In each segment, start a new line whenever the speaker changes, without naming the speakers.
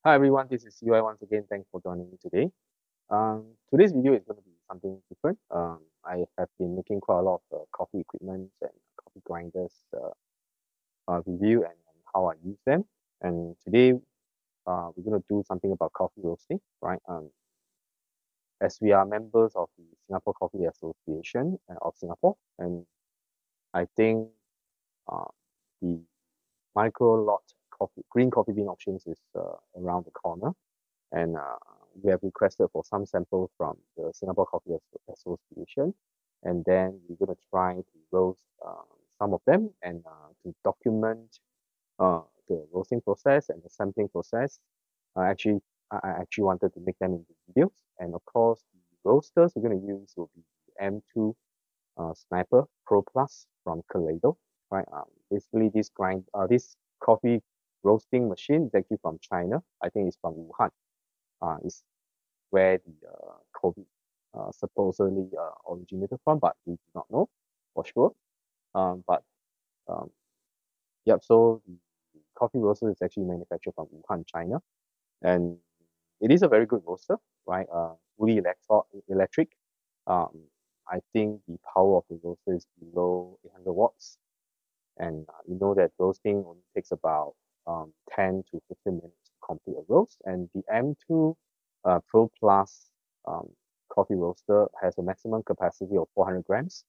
Hi everyone, this is UI once again. Thanks for joining me today. Today's video is going to be something different. I have been making quite a lot of coffee equipment and coffee grinders review and how I use them. And today we're going to do something about coffee roasting, right? As we are members of the Singapore Coffee Association of Singapore, and I think uh, the microlot green coffee bean options is around the corner. And we have requested for some samples from the Singapore Coffee Association, and then we're going to try to roast some of them and to document the roasting process and the sampling process. I actually wanted to make them into videos, and of course, the roasters we're going to use will be the M2 Sniper Pro Plus from Kaleido, right? Basically, this coffee roasting machine is actually from China. I think it's from Wuhan. Is where the COVID supposedly originated from, but we do not know for sure. But um, yep, so the coffee roaster is actually manufactured from Wuhan, China, and it is a very good roaster, right? Fully electric. Um, I think the power of the roaster is below 800 watts, and you know that roasting only takes about 10 to 15 minutes to complete a roast. And the M2 Pro Plus um, coffee roaster has a maximum capacity of 400 grams.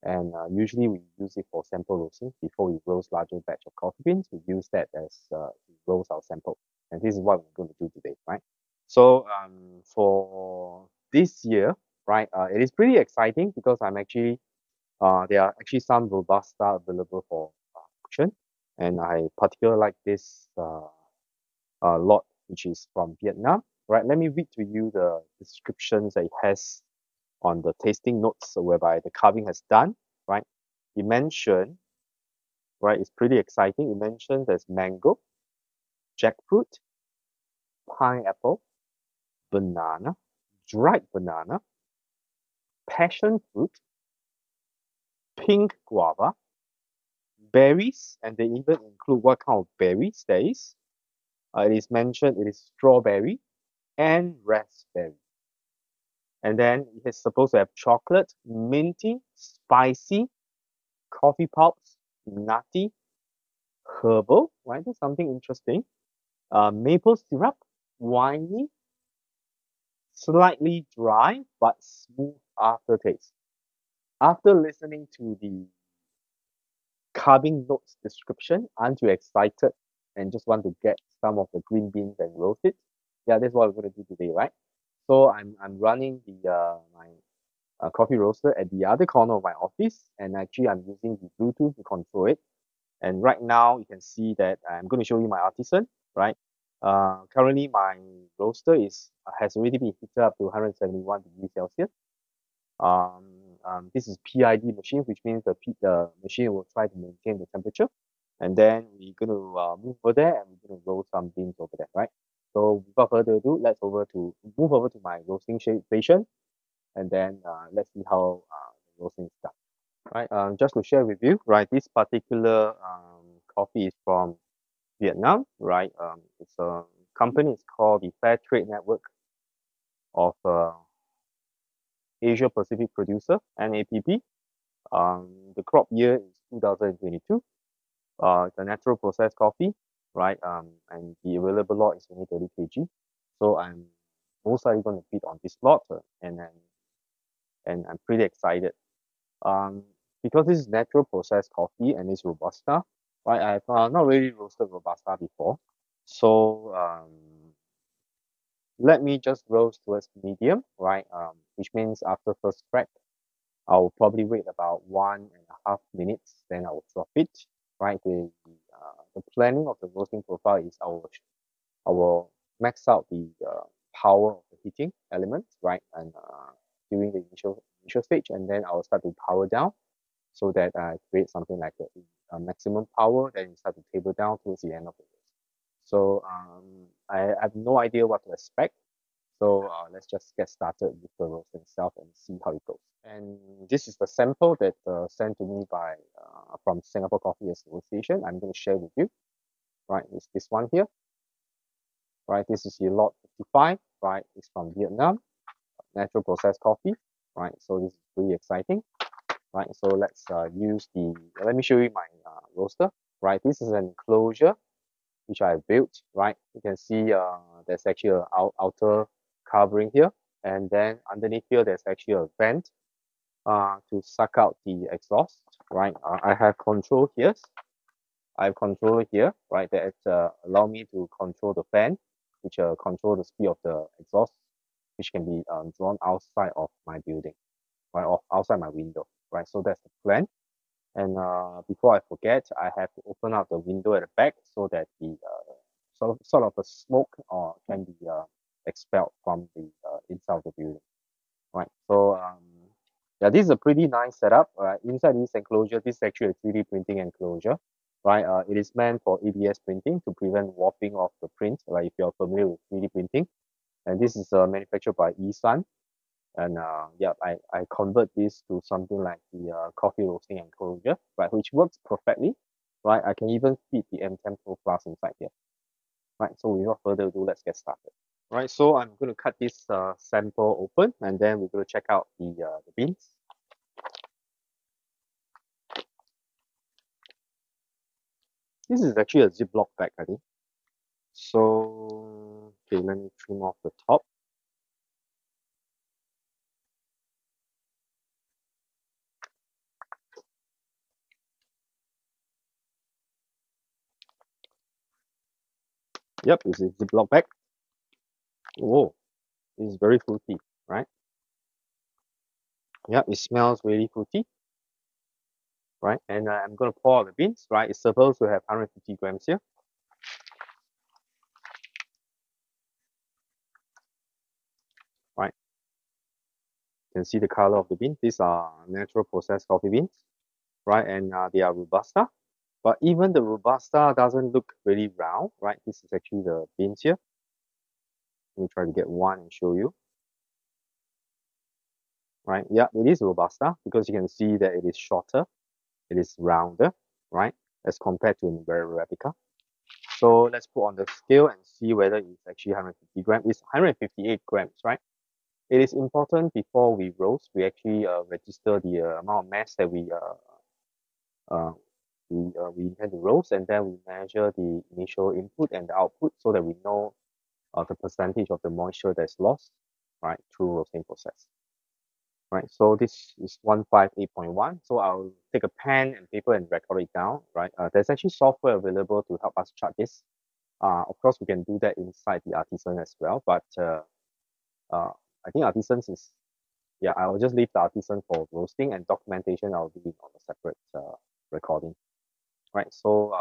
And usually we use it for sample roasting. Before we roast larger batch of coffee beans, we use that as to roast our sample. And this is what we're going to do today, right? So for this year, right, it is pretty exciting because there are actually some Robusta available for auction, and I particularly like this lot, which is from Vietnam. Right, let me read to you the descriptions that it has on the tasting notes whereby the carving has done. Right, it mentioned, right, it's pretty exciting. It mentions there's mango, jackfruit, pineapple, banana, dried banana, passion fruit, pink guava, berries, and they even include what kind of berries there is. It is mentioned it is strawberry and raspberry. And then it is supposed to have chocolate, minty, spicy, coffee pulps, nutty, herbal, right? That's something interesting. Maple syrup, winey, slightly dry, but smooth aftertaste. After listening to the carving notes description, aren't you excited and just want to get some of the green beans and roast it? Yeah, that's what we're going to do today, right? So I'm running the my coffee roaster at the other corner of my office, and actually I'm using the Bluetooth to control it. And right now you can see that I'm going to show you my artisan, right? Currently my roaster is has already been heated up to 171 degrees Celsius. Um, this is PID machine, which means the machine will try to maintain the temperature. And then we're going to move over there and we're going to roast some beans over there, right? So without further ado, move over to my roasting station, and then let's see how the roasting is done. Right, just to share with you, right, this particular coffee is from Vietnam, right? It's a company, it's called the Fair Trade Network of Asia Pacific Producer, NAPP. The crop year is 2022. It's a natural processed coffee, right? And the available lot is only 30 kg. So I'm most likely going to bid on this lot, and I'm pretty excited. Um, because this is natural processed coffee and it's Robusta, right? I've not really roasted Robusta before. So let me just roast towards medium, right? Which means after first crack, I'll probably wait about 1.5 minutes, then I'll drop it, right? The planning of the roasting profile is I will max out the power of the heating element, right? And during the initial stage, and then I'll start to power down so that I create something like a maximum power, then you start to table down towards the end of the roast. So I have no idea what to expect. So let's just get started with the roast itself and see how it goes. And this is the sample that sent to me by from Singapore Coffee Association. I'm going to share with you. Right, it's this one here. right? This is the lot 55, right? It's from Vietnam, natural processed coffee, right? So this is pretty exciting, right? So let's use the, let me show you my roaster, right? This is an enclosure which I built, right? You can see there's actually a outer covering here, and then underneath here there's actually a vent to suck out the exhaust, right? I have control here. I have control here, right? That allow me to control the fan, which control the speed of the exhaust, which can be drawn outside of my building, right? Or outside my window, right? So that's the plan. And before I forget, I have to open up the window at the back so that the sort of a smoke can be expelled from the inside of the building, right? So yeah, this is a pretty nice setup. Inside this enclosure, this is actually a 3D printing enclosure, right? It is meant for ABS printing to prevent warping of the print, right? If you're familiar with 3D printing, and this is manufactured by Esun. And yeah, I convert this to something like the coffee roasting enclosure, right, which works perfectly, right? I can even fit the M10 Pro Plus inside here, right? So without further ado, let's get started. Right, so I'm going to cut this sample open, and then we're going to check out the beans. This is actually a Ziploc bag, I think. So, okay, let me trim off the top. Yep, this is Ziploc bag. Whoa, this is very fruity, right? Yep, it smells really fruity, right? And I'm going to pour out the beans, right? It's supposed to have 150 grams here. Right, you can see the color of the beans. These are natural processed coffee beans, right? And they are Robusta. But even the Robusta doesn't look really round, right? This is actually the beans here. Let me try to get one and show you. Right, yeah, it is Robusta because you can see that it is shorter, it is rounder, right, as compared to very Arabica. So let's put on the scale and see whether it's actually 150 grams. It's 158 grams, right? It is important before we roast, we actually register the amount of mass that uh, we intend to roast, and then we measure the initial input and the output so that we know the percentage of the moisture that's lost, right, through roasting process. Right, so this is 158.1. So I'll take a pen and paper and record it down, right? There's actually software available to help us chart this. Of course, we can do that inside the Artisan as well, but I think Artisans is, yeah, I'll just leave the Artisan for roasting, and documentation I'll do it on a separate recording. Right, so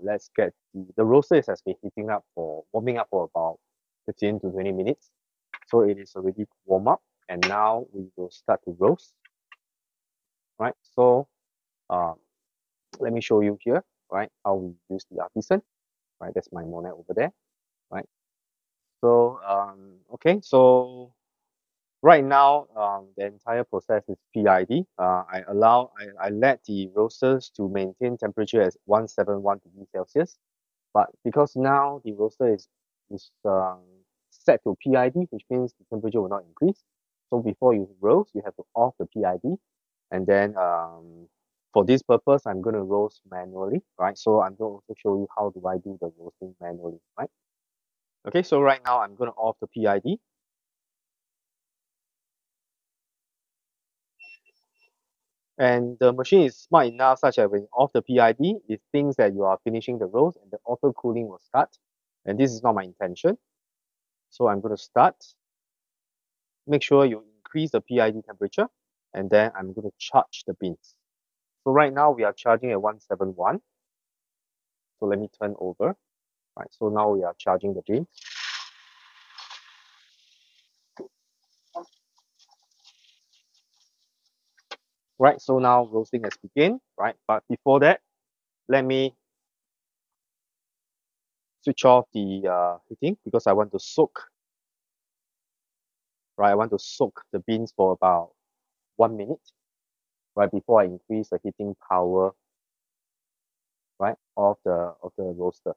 let's get the roaster has been warming up for about 15 to 20 minutes. So it is already warm up, and now we will start to roast. Right, so let me show you here, right, how we use the Artisan. Right, that's my Monet over there, right? So okay, so right now the entire process is PID. I let the roasters to maintain temperature at 171 degrees Celsius, but because now the roaster is set to PID, which means the temperature will not increase. So before you roast, you have to off the PID, and then for this purpose, I'm going to roast manually, right? So I'm going to also show you how do I do the roasting manually, right? Okay, so right now I'm going to off the PID. And the machine is smart enough such that when you off the PID, it thinks that you are finishing the roast and the auto cooling will start. And this is not my intention. So I'm going to start. Make sure you increase the PID temperature, and then I'm going to charge the beans. So right now we are charging at 171. So let me turn over. Right, so now we are charging the beans. Right, so now roasting has begun, right? But before that, let me switch off the heating because I want to soak, right? I want to soak the beans for about 1 minute, right, before I increase the heating power, right, of the roaster.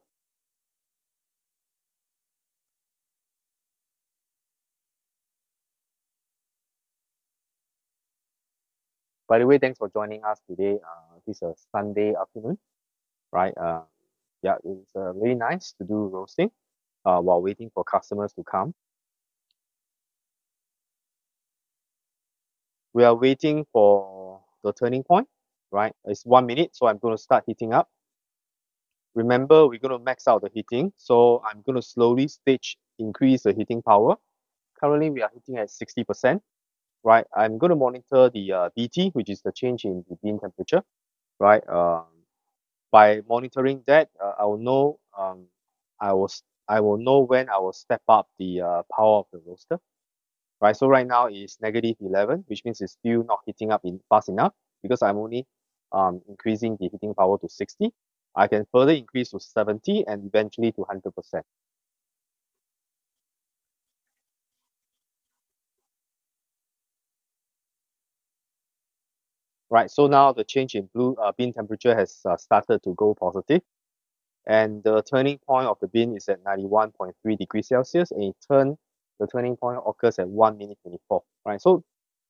By the way, thanks for joining us today. This is a Sunday afternoon, right? Yeah, it's really nice to do roasting while waiting for customers to come. We are waiting for the turning point, right? It's 1 minute, so I'm going to start heating up. Remember, we're going to max out the heating, so I'm going to slowly increase the heating power. Currently, we are heating at 60%, right? I'm going to monitor the BT, which is the change in the bean temperature, right? By monitoring that, I will know I will know when I will step up the power of the roaster, right? So right now it's -11, which means it's still not heating up in fast enough because I'm only increasing the heating power to 60. I can further increase to 70 and eventually to 100%. Right, so now the change in bean temperature has started to go positive, and the turning point of the bean is at 91.3 degrees Celsius, and the turning point occurs at 1 minute 24. Right, so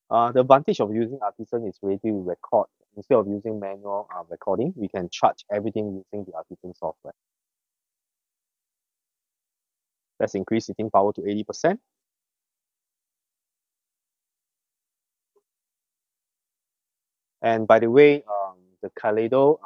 the advantage of using Artisan is really to record instead of using manual recording. We can charge everything using the Artisan software. Let's increase heating power to 80%. And by the way, the Kaleido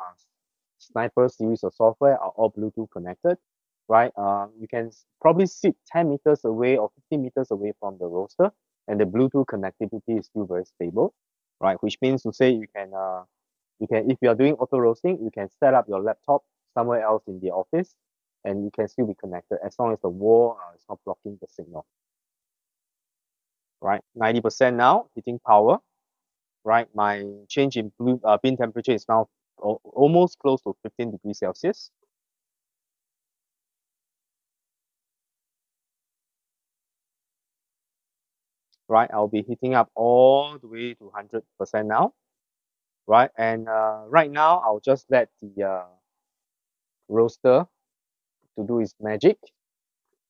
Sniper series of software are all Bluetooth connected, right? You can probably sit 10 meters away or 50 meters away from the roaster, and the Bluetooth connectivity is still very stable, right? Which means to say if you are doing auto roasting, you can set up your laptop somewhere else in the office, and you can still be connected as long as the wall is not blocking the signal, right? 90% now, heating power, right? My change in bean temperature is now almost close to 15 degrees Celsius. Right, I'll be heating up all the way to 100% now, right? And right now, I'll just let the roaster to do its magic,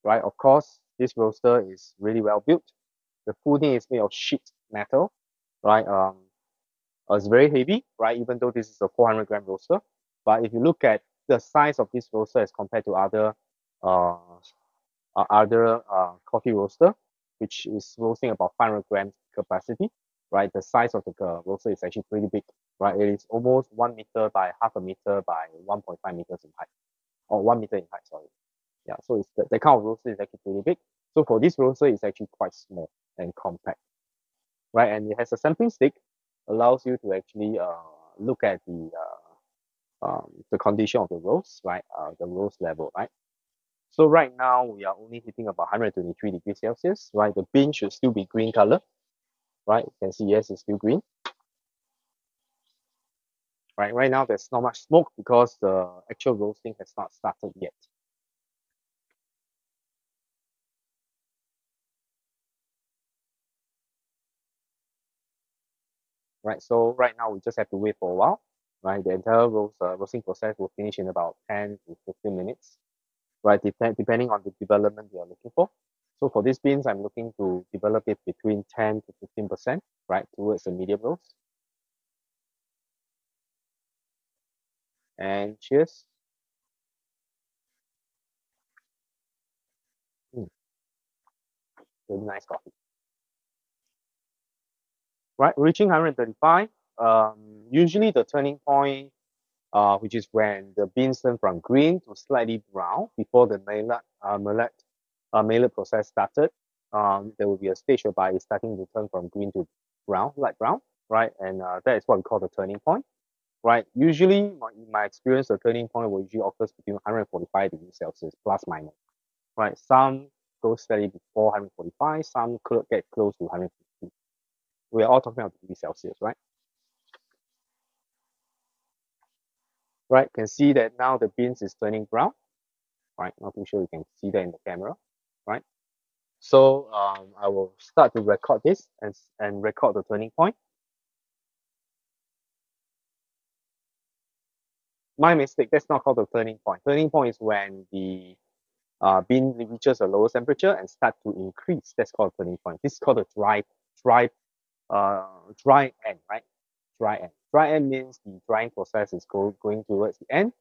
right? Of course, this roaster is really well built. The full thing is made of sheet metal, right? It's very heavy, right? Even though this is a 400-gram roaster, but if you look at the size of this roaster as compared to uh, other coffee roaster, which is roasting about 500 grams capacity, right? The size of the roaster is actually pretty big, right? It is almost 1 meter by half a meter by 1.5 meters in height, or 1 meter in height, sorry. Yeah, so it's the kind of roaster is actually pretty big. So for this roaster, it's actually quite small and compact, right? And it has a sampling stick, allows you to actually look at the condition of the roast, right? The roast level, right? So right now we are only hitting about 123 degrees Celsius, right? The bean should still be green color, right? You can see, yes, it's still green. Right now there's not much smoke because the actual roasting has not started yet. Right, so right now we just have to wait for a while, right? The entire roasting process will finish in about 10 to 15 minutes, right? Depending on the development you are looking for. So for these beans, I'm looking to develop it between 10 to 15%, right, towards the medium roast. And cheers. Mm, really nice coffee. Right, reaching 135. Usually the turning point, which is when the beans turn from green to slightly brown before the millet process started. There will be a stage whereby it's starting to turn from green to brown, light brown, right? And that is what we call the turning point, right? Usually, in my experience, the turning point will usually occurs between 145 degrees Celsius plus minus, right? Some go slightly before 145, some could get close to 150. We are all talking about degrees Celsius, right? Right, can see that now the beans is turning brown, right? Not too sure you can see that in the camera, right? So I will start to record this and record the turning point. My mistake, that's not called the turning point. Turning point is when the bean reaches a lower temperature and start to increase. That's called turning point. This is called the dry end, right? dry end. Dry end means the drying process is going towards the end.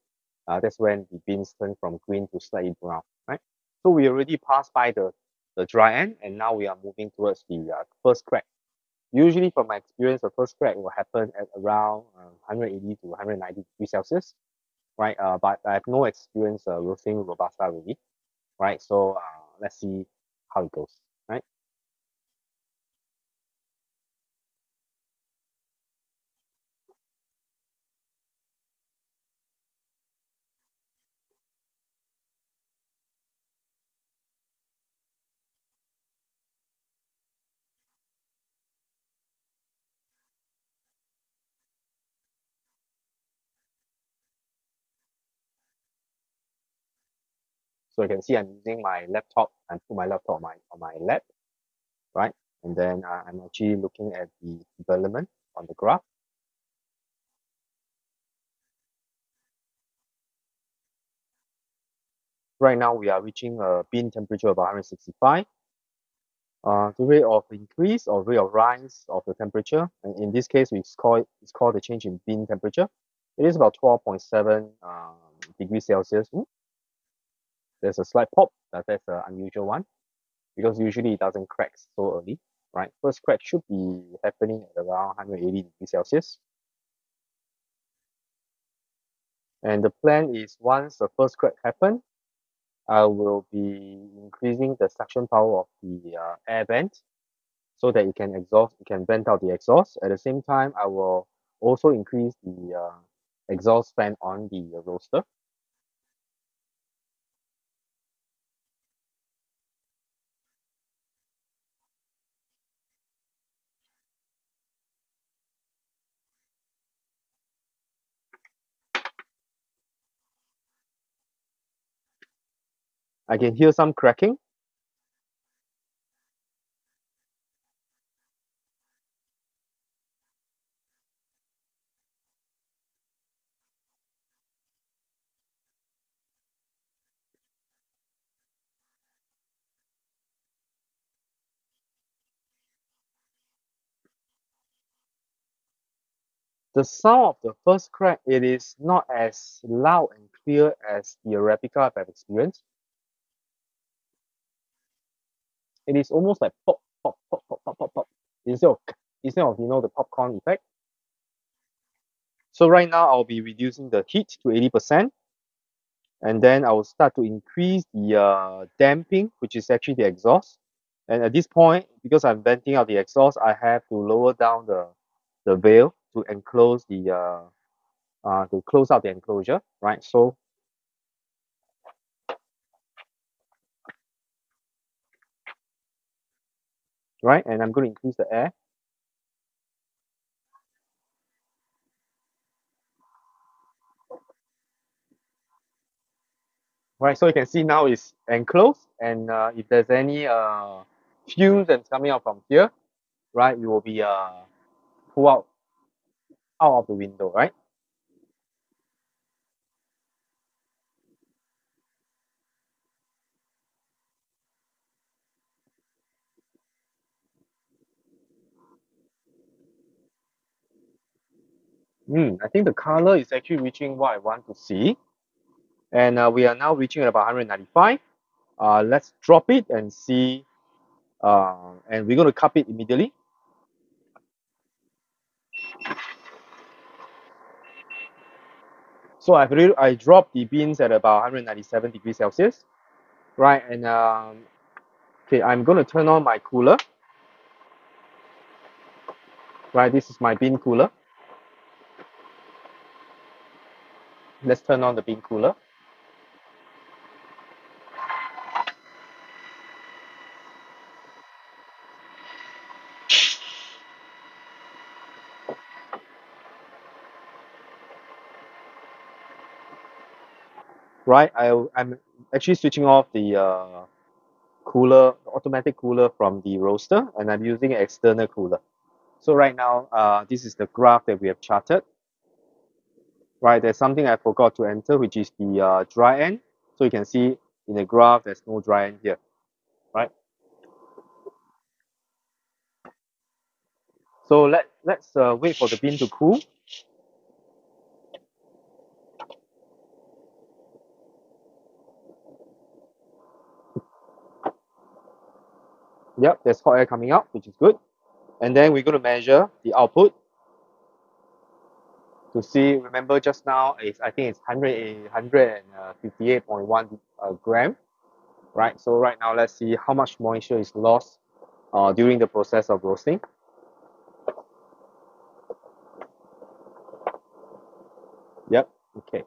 That's when the beans turn from green to slightly brown, right? So we already passed by the dry end, and now we are moving towards the first crack. Usually, from my experience, the first crack will happen at around 180 to 190 degrees Celsius, right? But I have no experience roasting Robusta really, right? So let's see how it goes, right? So you can see I'm using my laptop and put my laptop on my lap, right? And then I'm actually looking at the development on the graph. Right now we are reaching a bean temperature of 165. The rate of increase or rate of rise of the temperature, and in this case it's called the change in bean temperature. It is about 12.7 degrees Celsius. Ooh, there's a slight pop. That's an unusual one because usually it doesn't crack so early, right? First crack should be happening at around 180 degrees Celsius. And the plan is once the first crack happens, I will be increasing the suction power of the air vent so that it can vent out the exhaust. At the same time, I will also increase the exhaust fan on the roaster. I can hear some cracking. The sound of the first crack, it is not as loud and clear as the replica I've experienced. It is almost like pop, pop, pop, pop, pop, pop, pop, instead of the popcorn effect. So right now I'll be reducing the heat to 80%, and then I will start to increase the damping, which is actually the exhaust. And at this point, because I'm venting out the exhaust, I have to lower down the valve to enclose the to close out the enclosure, right? So right, and I'm going to increase the air, right? So you can see now it's enclosed, and if there's any fumes that's coming out from here, right, you will be pull out of the window, right? I think the color is actually reaching what I want to see. And we are now reaching at about 195. Let's drop it and see. And we're going to cup it immediately. So I dropped the beans at about 197 degrees Celsius, right? And okay, I'm going to turn on my cooler. Right, this is my bean cooler. Let's turn on the bean cooler. Right, I'm actually switching off the cooler, the automatic cooler from the roaster, and I'm using an external cooler. So right now, this is the graph that we have charted. Right, there's something I forgot to enter, which is the dry end. So you can see in the graph, there's no dry end here, right? So let's wait for the bean to cool. Yep, there's hot air coming out, which is good. And then we're going to measure the output to see. Remember just now, I think it's 158.1 gram, right? So right now, let's see how much moisture is lost during the process of roasting. Yep, okay.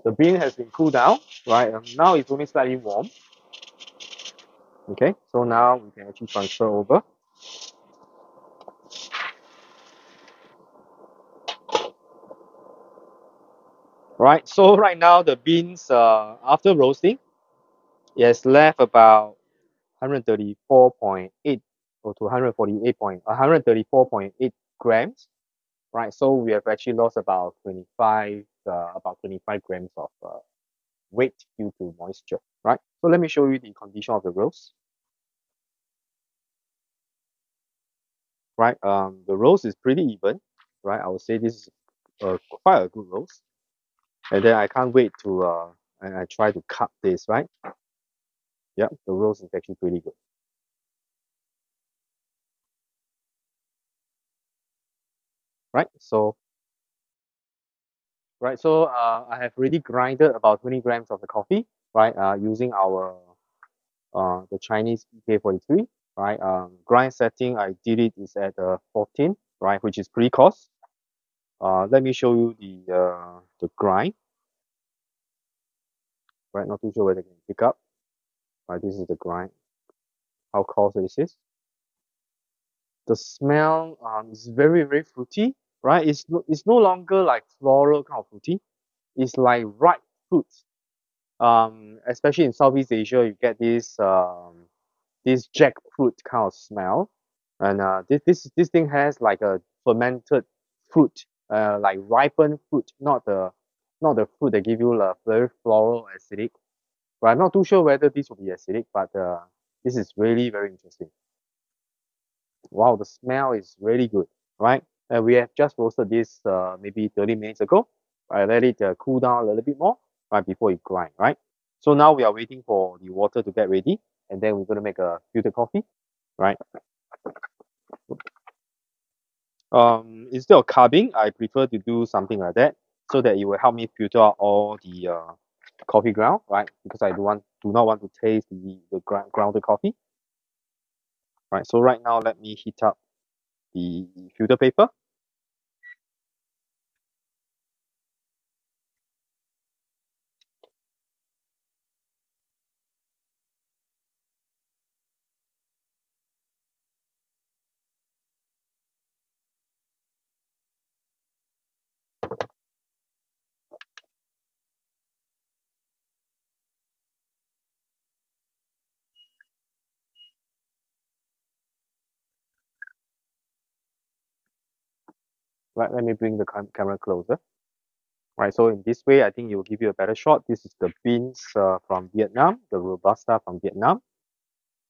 The bean has been cooled down, right? Now it's only slightly warm. Okay, so now we can actually transfer over. Right, so right now the beans, after roasting, it has left about 134.8 or to 134.8 grams, right? So we have actually lost about 25 grams of weight due to moisture, right? So let me show you the condition of the roast. Right, the roast is pretty even, right? I would say this is quite a good roast. And then I can't wait to and I try to cut this, right? Yeah, the roast is actually pretty good. Right, so I have already grinded about 20 grams of the coffee, right? Using our the Chinese EK43, right? Grind setting I did it is at 14, right? Which is pretty coarse. Let me show you the grind. Right, not too sure whether you can pick up. Right, this is the grind. How coarse this is. The smell is very fruity, right? It's no longer like floral kind of fruity. It's like ripe fruits. Especially in Southeast Asia, you get this jackfruit kind of smell, and this thing has like a fermented fruit, like ripened fruit, not the fruit that give you a very floral acidic. But I'm not too sure whether this will be acidic, but this is really very interesting. Wow, the smell is really good, right? And we have just roasted this maybe 30 minutes ago. I let it cool down a little bit more right before it grind, right? So now we are waiting for the water to get ready, and then we're going to make a filter coffee, right? Instead of cubbing, I prefer to do something like that so that it will help me filter out all the coffee ground, right? Because I do not want to taste the grounded coffee, right? So right now, let me heat up the filter paper. Right, let me bring the camera closer. Right, so in this way, I think it will give you a better shot. This is the beans from Vietnam, the Robusta from Vietnam,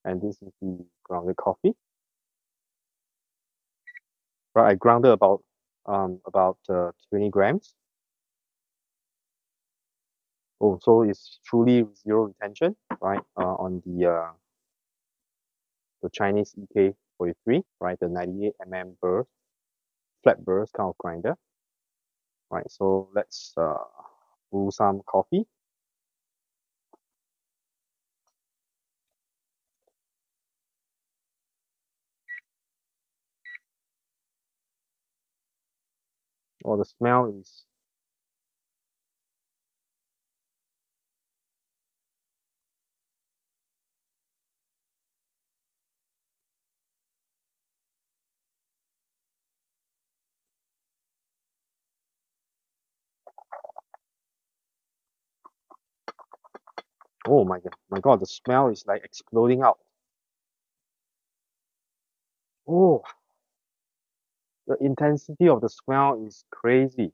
and this is the grounded coffee. Right, I grounded about 20 grams. Oh, so it's truly zero retention, right? On the Chinese EK43, right? The 98 burst, flat burst kind of grinder. Right, so let's brew some coffee. Oh, the smell is oh my god, the smell is like exploding out. Oh, the intensity of the smell is crazy.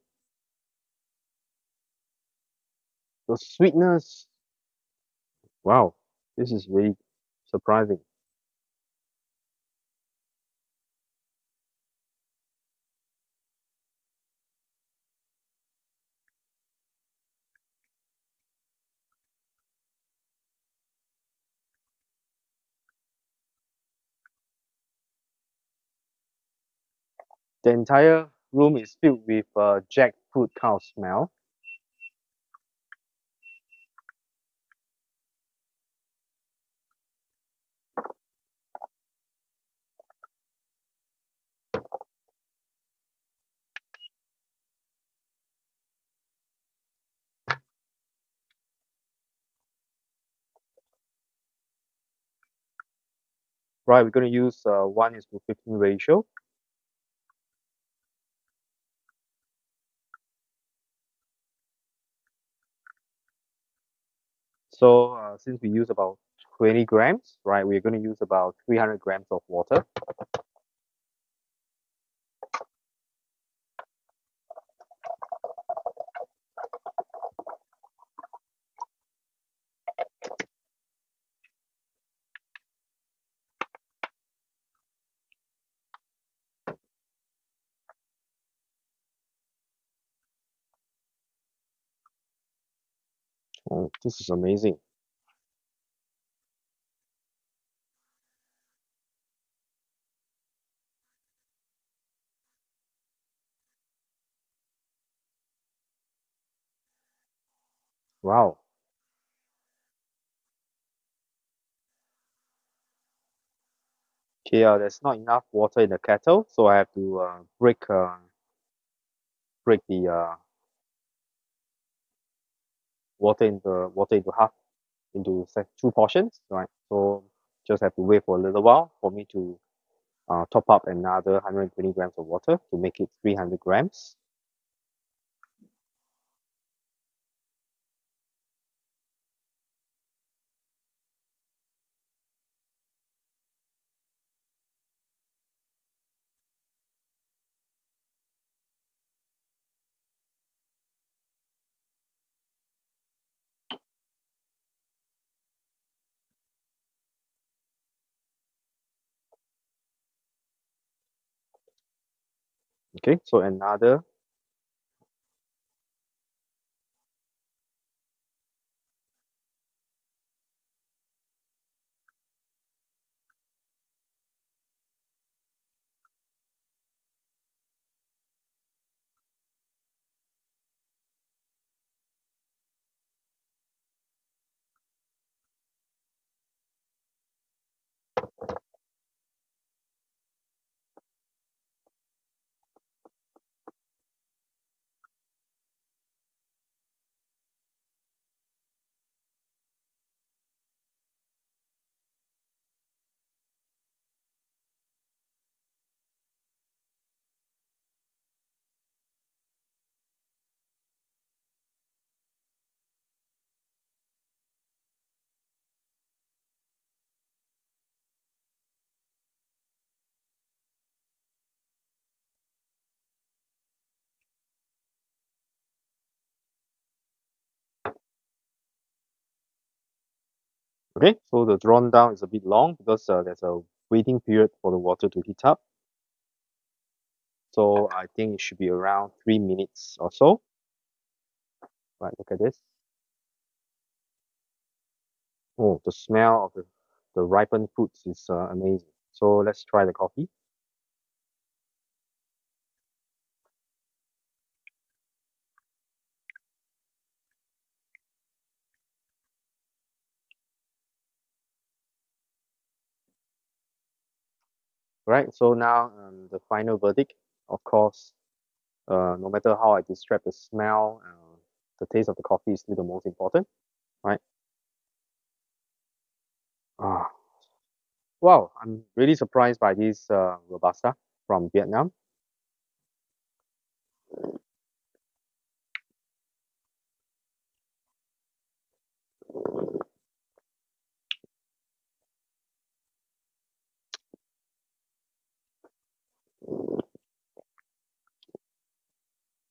The sweetness, wow, this is really surprising. The entire room is filled with jackfruit kind of smell. Right, we're going to use 1:15 ratio. So since we use about 20 grams, right, we're going to use about 300 grams of water. Oh, this is amazing. Wow. Okay, there's not enough water in the kettle, so I have to break the water into half into two portions, right? So just have to wait for a little while for me to top up another 120 grams of water to make it 300 grams. Okay, so another. Okay, so the drawn down is a bit long because there's a waiting period for the water to heat up. So I think it should be around 3 minutes or so. Right, look at this. Oh, the smell of the ripened fruits is amazing. So let's try the coffee. Right, so now the final verdict. Of course, no matter how I describe the smell, the taste of the coffee is still the most important, right? Ah, wow, I'm really surprised by this Robusta from Vietnam.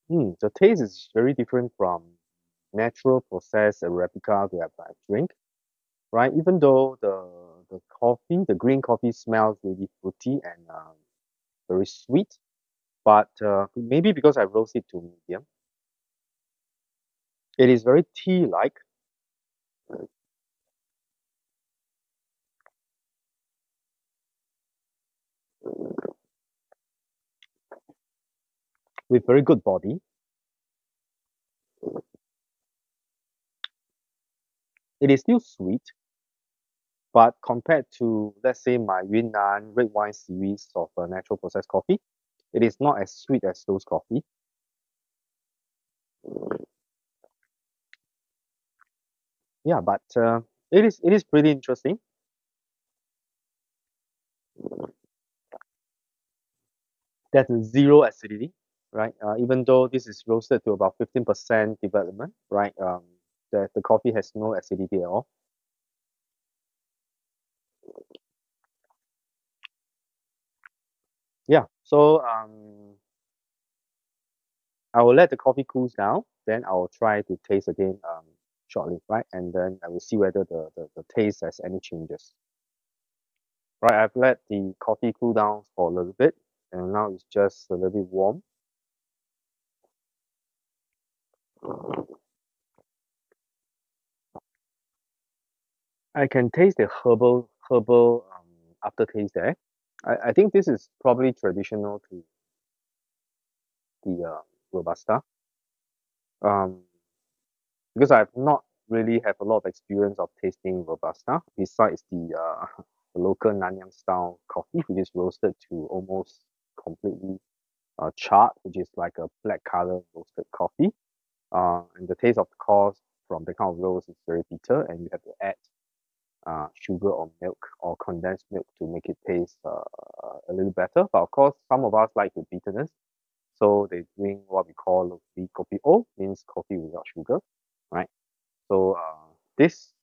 The taste is very different from natural processed Arabica that I drink, right? Even though the green coffee smells really fruity and very sweet, but maybe because I roast it to medium, it is very tea-like. with very good body. It is still sweet, but compared to, let's say, my Yunnan red wine series of natural processed coffee, it is not as sweet as those coffee. Yeah, but it is pretty interesting. There's zero acidity, right? Even though this is roasted to about 15% development, right? The coffee has no acidity at all. Yeah, so I will let the coffee cool down, then I will try to taste again shortly, right? And then I will see whether the taste has any changes. Right, I've let the coffee cool down for a little bit, and now it's just a little bit warm. I can taste the herbal aftertaste there. I think this is probably traditional to the Robusta. Um, because I've not really have a lot of experience of tasting Robusta besides the local Nanyang style coffee, which is roasted to almost completely charred, which is like a black color roasted coffee. And the taste of course from the kind of roast is very bitter, and you have to add sugar or milk or condensed milk to make it taste a little better. But of course, some of us like the bitterness, so they bring what we call locally kopi o, means coffee without sugar, right? So this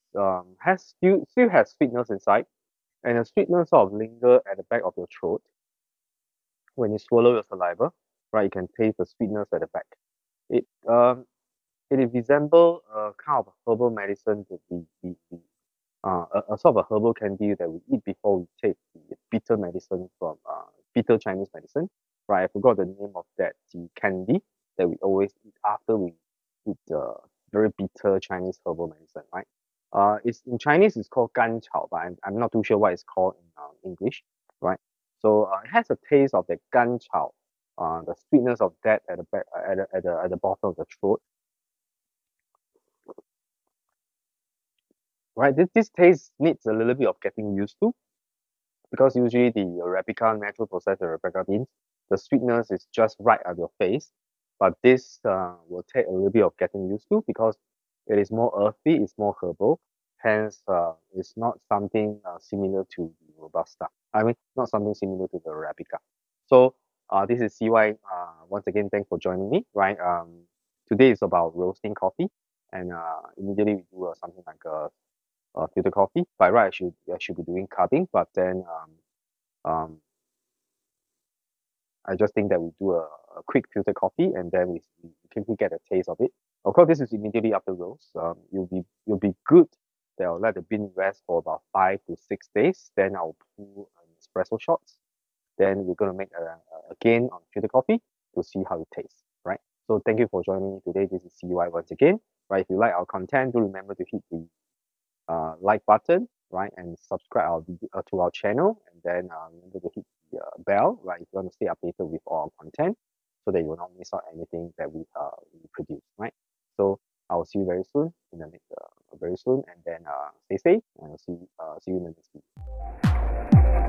has still has sweetness inside, and the sweetness sort of linger at the back of your throat when you swallow your saliva, right? You can taste the sweetness at the back. It it resembles a kind of herbal medicine that a sort of a herbal candy that we eat before we take the bitter medicine from bitter Chinese medicine. Right, I forgot the name of that the candy that we always eat after we eat the very bitter Chinese herbal medicine, right? It's in Chinese it's called gan chao, but I'm not too sure what it's called in English, right? So it has a taste of the gan chao, the sweetness of that at the back, at the bottom of the throat, right? This taste needs a little bit of getting used to because usually the Arabica natural processed Arabica beans, the sweetness is just right at your face. But this will take a little bit of getting used to because it is more earthy, it's more herbal. Hence, it's not something similar to the Robusta. I mean, not something similar to the Arabica. So, this is CY. Once again, thanks for joining me. Right. Today is about roasting coffee, and immediately we do something like filter coffee. By right, I should be doing cupping, but then I just think that we do a quick filter coffee and then we quickly get a taste of it. Of course, this is immediately after roast. You'll be good. Then I'll let the bean rest for about 5 to 6 days. Then I'll pull an espresso shots. Then we're gonna make again on filter coffee to see how it tastes. Right. So thank you for joining me today. This is CY once again. Right. If you like our content, do remember to hit the like button, right, and subscribe to our channel, and then remember to hit the bell, right, if you want to stay updated with our content, so that you will not miss out anything that we produce, right? So I will see you very soon in the next very soon, and then stay safe, and I'll see you in the next video.